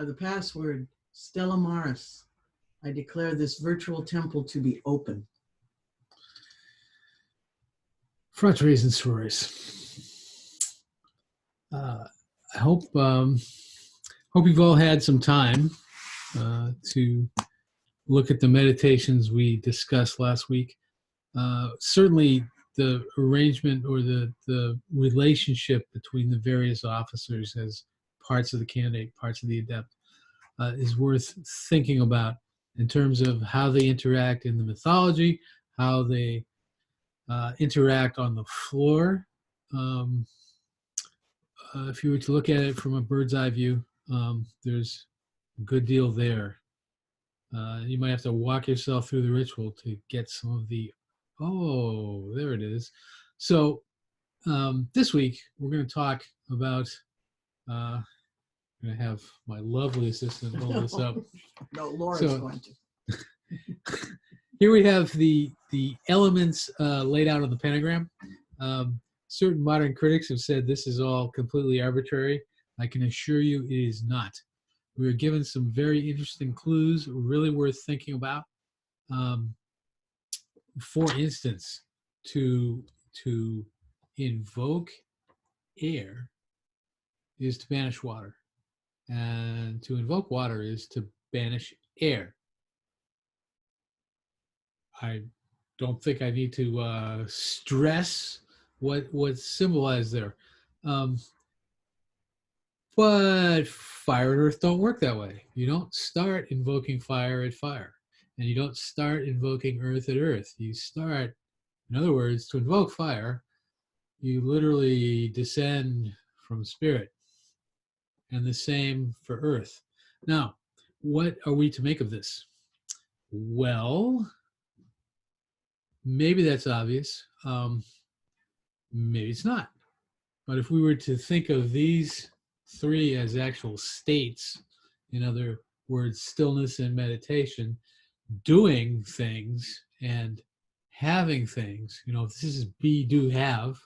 By the password Stella Morris, I declare this virtual temple to be open. Front reasons for us. I hope you've all had some time to look at the meditations we discussed last week. Certainly, the arrangement or the relationship between the various officers as parts of the candidate, parts of the adept, is worth thinking about in terms of how they interact in the mythology, how they interact on the floor. If you were to look at it from a bird's eye view, there's a good deal there. You might have to walk yourself through the ritual to get some of the, oh, there it is. So this week, we're going to talk about, I'm going to have my lovely assistant hold this up. No, Laura's going to. Here we have the elements laid out on the pentagram. Certain modern critics have said this is all completely arbitrary. I can assure you it is not. We were given some very interesting clues, really worth thinking about. For instance, to invoke air is to banish water, and to invoke water is to banish air. I don't think I need to stress what's symbolized there. But fire and earth don't work that way. You don't start invoking fire at fire, and you don't start invoking earth at earth. You start, in other words, to invoke fire, you literally descend from spirit, and the same for earth. Now, what are we to make of this? Well, maybe that's obvious. Maybe it's not. But if we were to think of these three as actual states, in other words, stillness and meditation, doing things and having things, if this is be, do, have,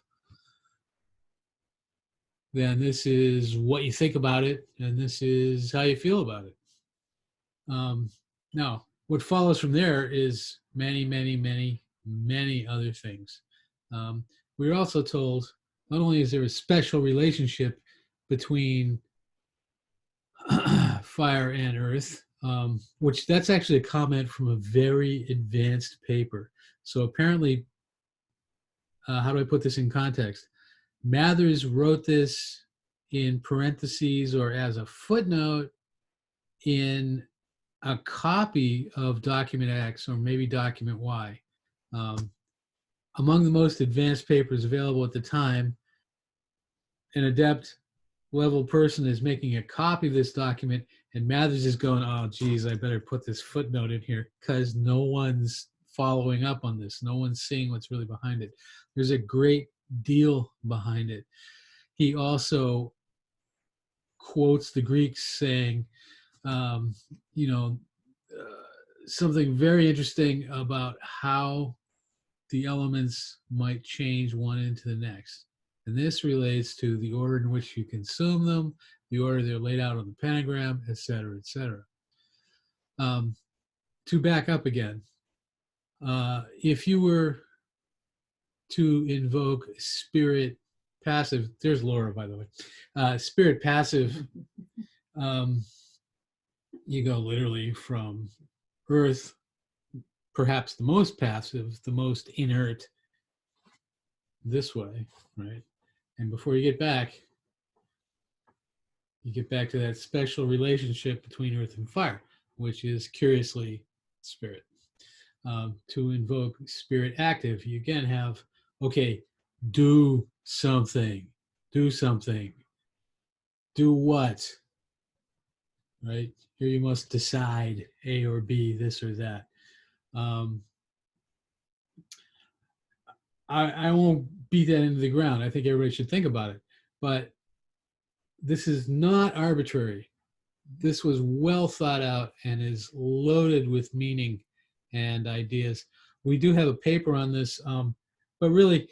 then this is what you think about it, and this is how you feel about it. Now, what follows from there is many, many, many, many other things. We're also told not only is there a special relationship between fire and earth, which that's actually a comment from a very advanced paper. So apparently, how do I put this in context? Mathers wrote this in parentheses or as a footnote in a copy of document X or maybe document Y. Among the most advanced papers available at the time, an adept level person is making a copy of this document, and Mathers is going, oh, geez, I better put this footnote in here because no one's following up on this. No one's seeing what's really behind it. There's a great deal behind it. He also quotes the Greeks saying, something very interesting about how the elements might change one into the next. And this relates to the order in which you consume them, the order they're laid out on the pentagram, et cetera, et cetera. To back up again, if you were to invoke spirit passive, there's Laura, by the way, spirit passive, you go literally from earth, perhaps the most passive, the most inert, this way, right? And before you get back to that special relationship between earth and fire, which is curiously spirit. To invoke spirit active, you again have, okay, do something. Do what? Right? Here you must decide A or B, this or that. I won't beat that into the ground. I think everybody should think about it. But this is not arbitrary. This was well thought out and is loaded with meaning and ideas. We do have a paper on this, but really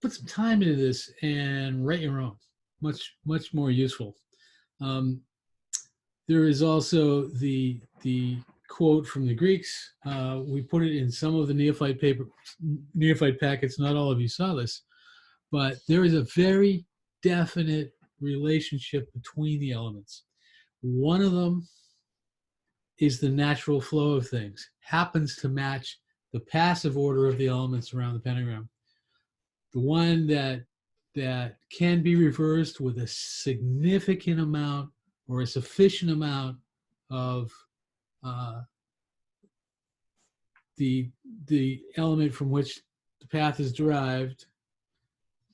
put some time into this and write your own. Much, much more useful. There is also the quote from the Greeks. We put it in some of the neophyte packets. Not all of you saw this, but there is a very definite relationship between the elements. One of them is the natural flow of things, happens to match the passive order of the elements around the pentagram. The one that can be reversed with a significant amount or a sufficient amount of the element from which the path is derived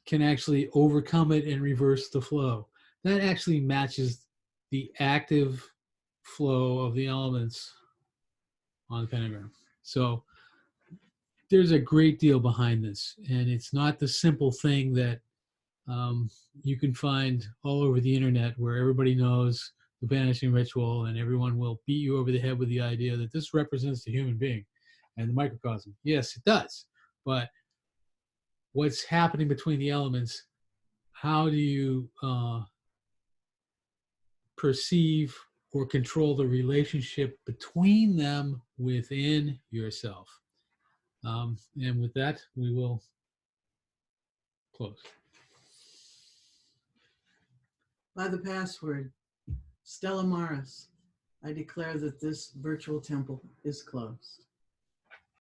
can actually overcome it and reverse the flow. That actually matches the active flow of the elements on the pentagram. So there's a great deal behind this, and it's not the simple thing that you can find all over the internet where everybody knows the vanishing ritual and everyone will beat you over the head with the idea that this represents the human being and the microcosm. Yes, it does. But what's happening between the elements, how do you perceive or control the relationship between them within yourself? And with that, we will close. By the password, Stella Maris, I declare that this virtual temple is closed.